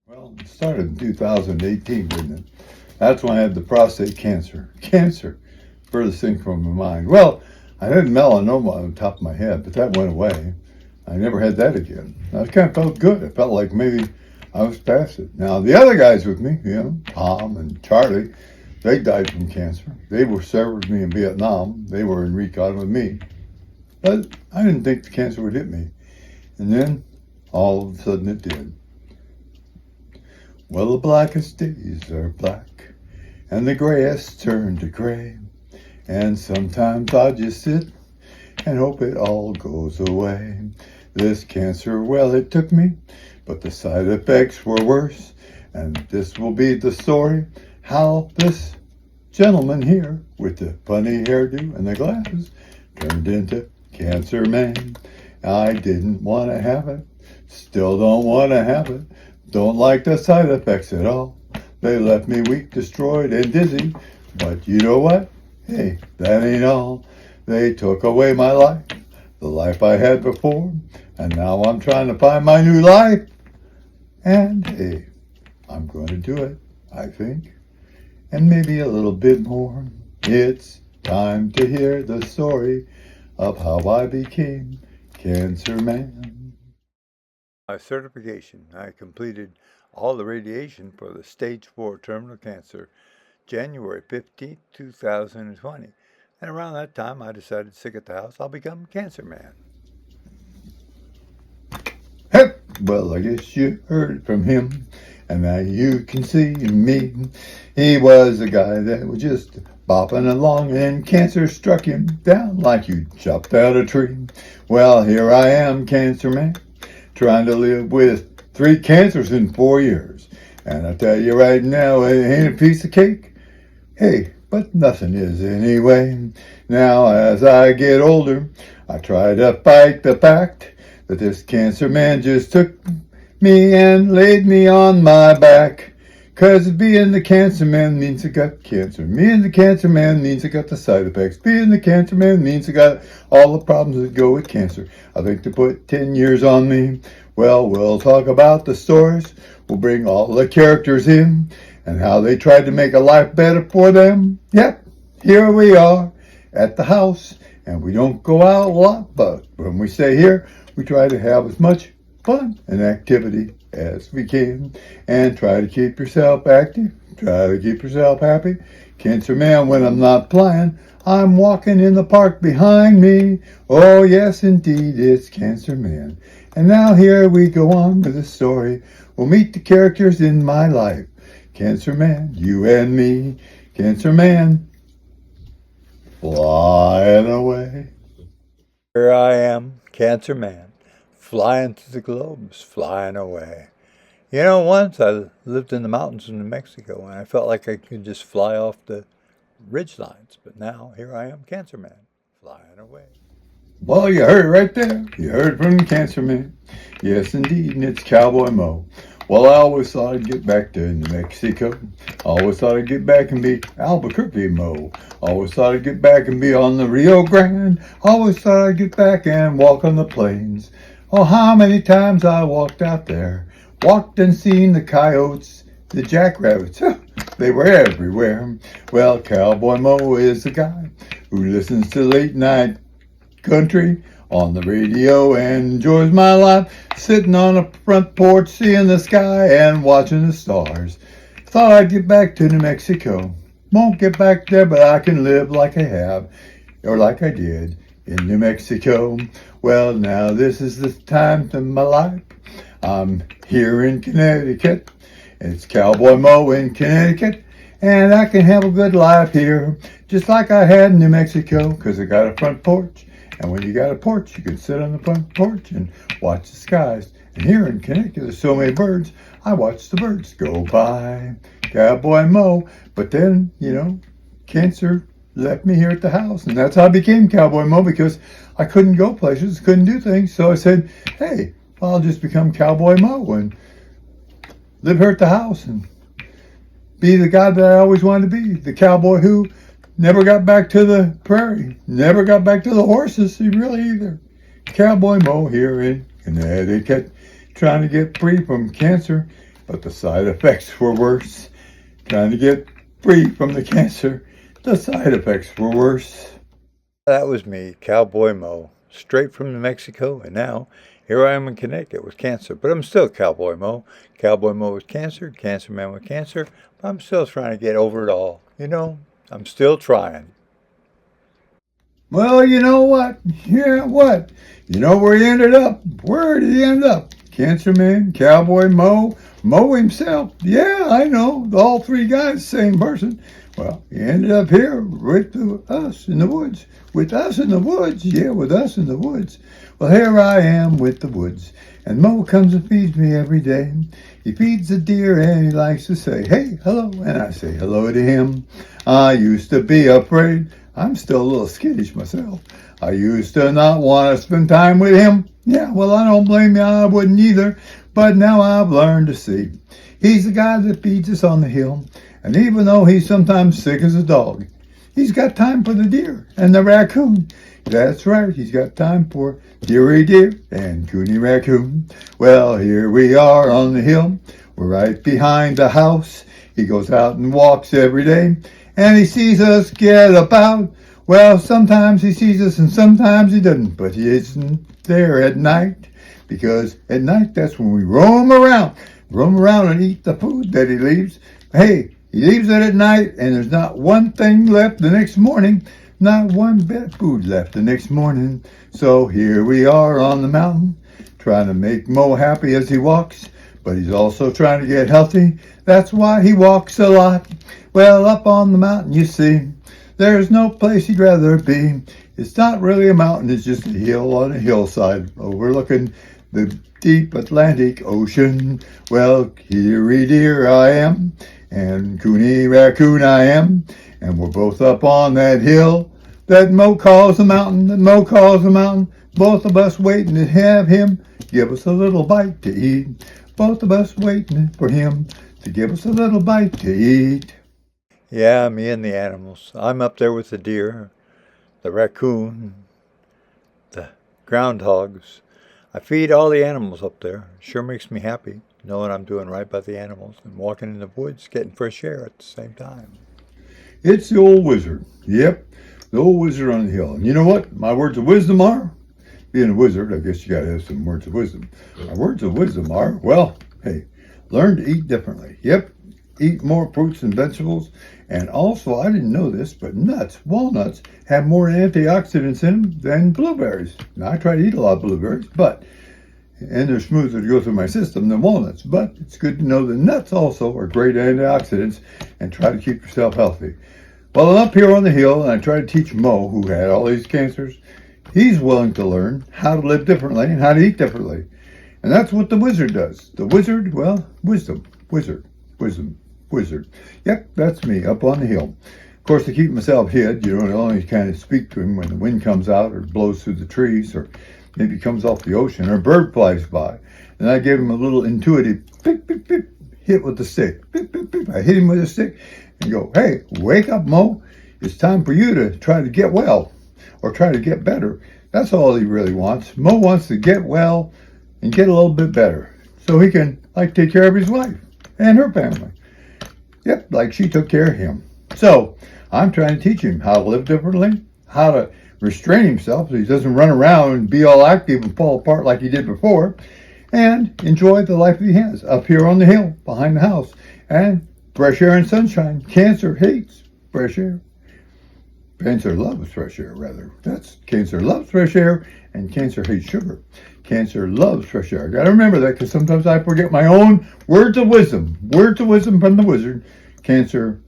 Well, it started in 2018, didn't it? That's when I had the prostate cancer. Cancer, furthest thing from my mind. Well, I had melanoma on the top of my head, but that went away. I never had that again. I kind of felt good. I felt like maybe I was past it. Now, the other guys with me, Tom and Charlie, they died from cancer. They were served with me in Vietnam. They were in recon with me. But I didn't think the cancer would hit me. And then, all of a sudden, it did. Well, the blackest days are black, and the grayest turn to gray. And sometimes I just sit and hope it all goes away. This cancer, well, it took me, but the side effects were worse. And this will be the story, how this gentleman here with the funny hairdo and the glasses turned into Cancer Man. I didn't want to have it, still don't want to have it. Don't like the side effects at all. They left me weak, destroyed, and dizzy. But you know what? Hey, that ain't all. They took away my life, the life I had before. And now I'm trying to find my new life. And hey, I'm going to do it, I think. And maybe a little bit more. It's time to hear the story of how I became Cancer Man. My certification, I completed all the radiation for the stage 4 terminal cancer January 15th, 2020. And around that time, I decided to stick at the house. I'll become Cancer Man. Hey, well, I guess you heard from him, and now you can see me. He was a guy that was just bopping along, and cancer struck him down like you chopped out a tree. Well, here I am, Cancer Man, trying to live with 3 cancers in 4 years. And I tell you right now, it ain't a piece of cake. Hey, but nothing is anyway. Now, as I get older, I try to fight the fact that this Cancer Man just took me and laid me on my back. 'Cause being the Cancer Man means I got cancer. Being the Cancer Man means I got the side effects. Being the Cancer Man means I got all the problems that go with cancer. I think they put 10 years on me. Well, we'll talk about the stories. We'll bring all the characters in and how they tried to make a life better for them. Yep, here we are at the house, and we don't go out a lot, but when we stay here, we try to have as much fun and activity as we can, and try to keep yourself active, try to keep yourself happy. Cancer Man, when I'm not flying, I'm walking in the park behind me. Oh yes, indeed, it's Cancer Man. And now here we go on with the story. We'll meet the characters in my life. Cancer Man, you and me. Cancer Man, flying away. Here I am, Cancer Man, flying through the globes, flying away. You know, once I lived in the mountains in New Mexico, and I felt like I could just fly off the ridge lines. But now, here I am, Cancer Man, flying away. Well, you heard it right there. You heard from Cancer Man. Yes, indeed, and it's Cowboy Mo. Well, I always thought I'd get back to New Mexico. I always thought I'd get back and be Albuquerque Mo. I always thought I'd get back and be on the Rio Grande. I always thought I'd get back and walk on the plains. Oh, how many times I walked out there. Walked and seen the coyotes, the jackrabbits. They were everywhere. Well, Cowboy Mo is the guy who listens to late night country on the radio and enjoys my life, sitting on a front porch, seeing the sky and watching the stars. Thought I'd get back to New Mexico. Won't get back there, but I can live like I have, or like I did in New Mexico. Well, now this is the time of my life. I'm here in Connecticut. It's Cowboy Mo in Connecticut. And I can have a good life here, just like I had in New Mexico, because I got a front porch. And when you got a porch, you can sit on the front porch and watch the skies. And here in Connecticut, there's so many birds, I watch the birds go by. Cowboy Mo. But then, cancer left me here at the house. And that's how I became Cowboy Mo, because I couldn't go places, couldn't do things. So I said, hey, I'll just become Cowboy Mo and live here at the house and be the guy that I always wanted to be. The cowboy who never got back to the prairie, never got back to the horses, really either. Cowboy Mo here in Connecticut, trying to get free from cancer but the side effects were worse. Trying to get free from the cancer, the side effects were worse. That was me, Cowboy Mo, straight from New Mexico, and now here I am in Connecticut with cancer. But I'm still Cowboy Mo. Cowboy Mo with cancer, Cancer Man with cancer. But I'm still trying to get over it all. You know, I'm still trying. Well, you know what? Yeah, what? You know where he ended up? Where did he end up? Cancer Man, Cowboy Mo, Mo himself. Yeah, I know. All three guys, same person. Well, he ended up here with us in the woods. With us in the woods? Yeah, with us in the woods. Well, here I am with the woods. And Mo comes and feeds me every day. He feeds the deer and he likes to say, hey, hello. And I say hello to him. I used to be afraid. I'm still a little skittish myself. I used to not want to spend time with him. Yeah, well, I don't blame you. I wouldn't either. But now I've learned to see. He's the guy that feeds us on the hill. And even though he's sometimes sick as a dog, he's got time for the deer and the raccoon. That's right, he's got time for dearie deer and coony raccoon. Well, here we are on the hill. We're right behind the house. He goes out and walks every day. And he sees us get about. Well, sometimes he sees us and sometimes he doesn't. But he isn't there at night. Because at night, that's when we roam around. Roam around and eat the food that he leaves. Hey, he leaves it at night and there's not one thing left the next morning. Not one bit of food left the next morning. So here we are on the mountain. Trying to make Mo happy as he walks. But he's also trying to get healthy. That's why he walks a lot. Well, up on the mountain, you see, there's no place he'd rather be. It's not really a mountain, it's just a hill on a hillside overlooking the deep Atlantic Ocean. Well, here deer I am, and coony raccoon I am, and we're both up on that hill that Mo calls the mountain, that Mo calls the mountain. Both of us waiting to have him give us a little bite to eat. Both of us waiting for him to give us a little bite to eat. Yeah, me and the animals. I'm up there with the deer, the raccoon, the groundhogs. I feed all the animals up there. Sure makes me happy knowing I'm doing right by the animals and walking in the woods, getting fresh air at the same time. It's the old wizard. Yep, the old wizard on the hill. And you know what? My words of wisdom are, being a wizard, I guess you got to have some words of wisdom. My words of wisdom are, well, hey, learn to eat differently. Yep, eat more fruits and vegetables. And also, I didn't know this, but nuts, walnuts, have more antioxidants in them than blueberries. Now, I try to eat a lot of blueberries, and they're smoother to go through my system than walnuts. But it's good to know that nuts also are great antioxidants, and try to keep yourself healthy. Well, I'm up here on the hill, and I try to teach Mo, who had all these cancers. He's willing to learn how to live differently and how to eat differently. And that's what the wizard does. The wizard, well, wisdom. Yep, that's me, up on the hill. Of course, to keep myself hid, you know, I only kind of speak to him when the wind comes out or blows through the trees or maybe comes off the ocean or a bird flies by. And I give him a little intuitive beep, beep, beep, hit with the stick. Beep, beep, beep. I hit him with a stick and go, hey, wake up, Mo. It's time for you to try to get well or try to get better. That's all he really wants. Mo wants to get well and get a little bit better so he can, take care of his wife and her family. Yep, like she took care of him. So I'm trying to teach him how to live differently, how to restrain himself so he doesn't run around and be all active and fall apart like he did before, and enjoy the life that he has up here on the hill behind the house. And fresh air and sunshine. Cancer hates fresh air. Cancer loves fresh air, rather. That's Cancer loves fresh air, and Cancer hates sugar. Cancer loves fresh air. I got to remember that because sometimes I forget my own words of wisdom. Words of wisdom from the wizard. Cancer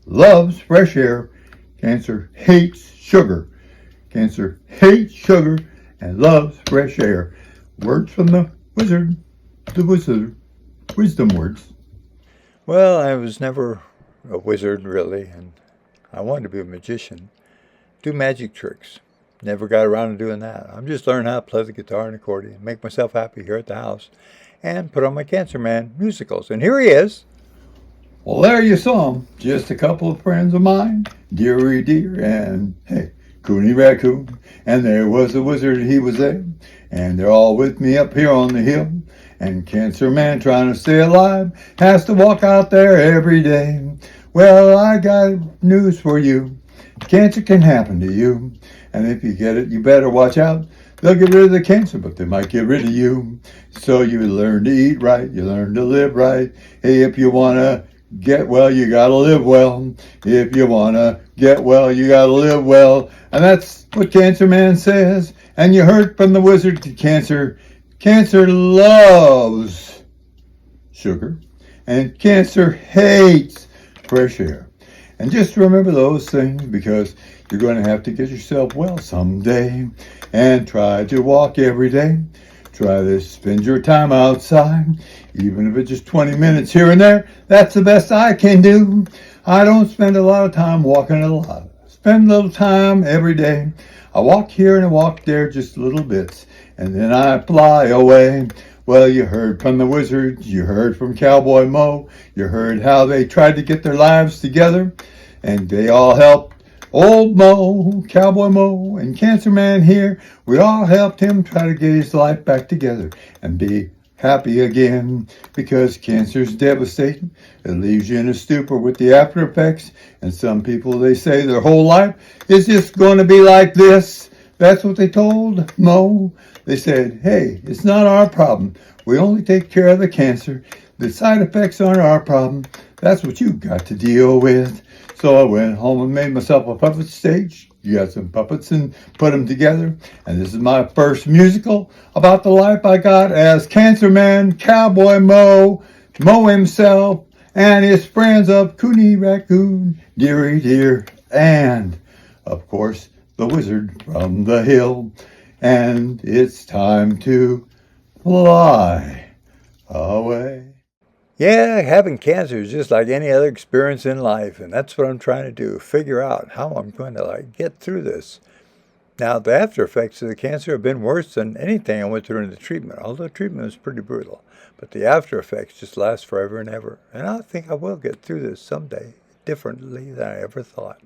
loves fresh air. Cancer hates sugar. Cancer hates sugar and loves fresh air. Words from the wizard. The wizard. Wisdom words. Well, I was never a wizard, really, and I wanted to be a magician. Do magic tricks. Never got around to doing that. I'm just learning how to play the guitar and accordion, make myself happy here at the house, and put on my Cancer Man musicals. And here he is. Well, there you saw him. Just a couple of friends of mine, dearie deer and, hey, coony raccoon. And there was the wizard, he was there. And they're all with me up here on the hill. And Cancer Man, trying to stay alive, has to walk out there every day. Well, I got news for you. Cancer can happen to you. And if you get it, you better watch out. They'll get rid of the cancer, but they might get rid of you. So you learn to eat right, you learn to live right. Hey, if you want to get well, you got to live well. If you want to get well, you got to live well. And that's what Cancer Man says. And you heard from the wizard to Cancer. Cancer loves sugar, and Cancer hates fresh air. And just remember those things, because you're going to have to get yourself well someday. And try to walk every day. Try to spend your time outside, even if it's just 20 minutes here and there. That's the best I can do. I don't spend a lot of time walking a lot. Spend a little time every day. I walk here and I walk there just little bits, and then I fly away. Well, you heard from the wizard, you heard from Cowboy Mo, you heard how they tried to get their lives together, and they all helped Old Mo, Cowboy Mo, and Cancer Man here. We all helped him try to get his life back together and be happy again, because cancer's devastating. It leaves you in a stupor with the after effects, and some people, they say their whole life is just going to be like this. That's what they told Mo. They said, hey, it's not our problem. We only take care of the cancer. The side effects aren't our problem. That's what you've got to deal with. So I went home and made myself a puppet stage. You got some puppets and put them together. And this is my first musical about the life I got as Cancer Man, Cowboy Mo, Mo himself, and his friends of Cooney Raccoon, Dearie Dear, and, of course, the wizard from the hill. And it's time to fly away. Yeah, having cancer is just like any other experience in life, and that's what I'm trying to do, figure out how I'm going to get through this. Now, the after effects of the cancer have been worse than anything I went through in the treatment, although treatment was pretty brutal. But the after effects just last forever and ever, and I think I will get through this someday differently than I ever thought.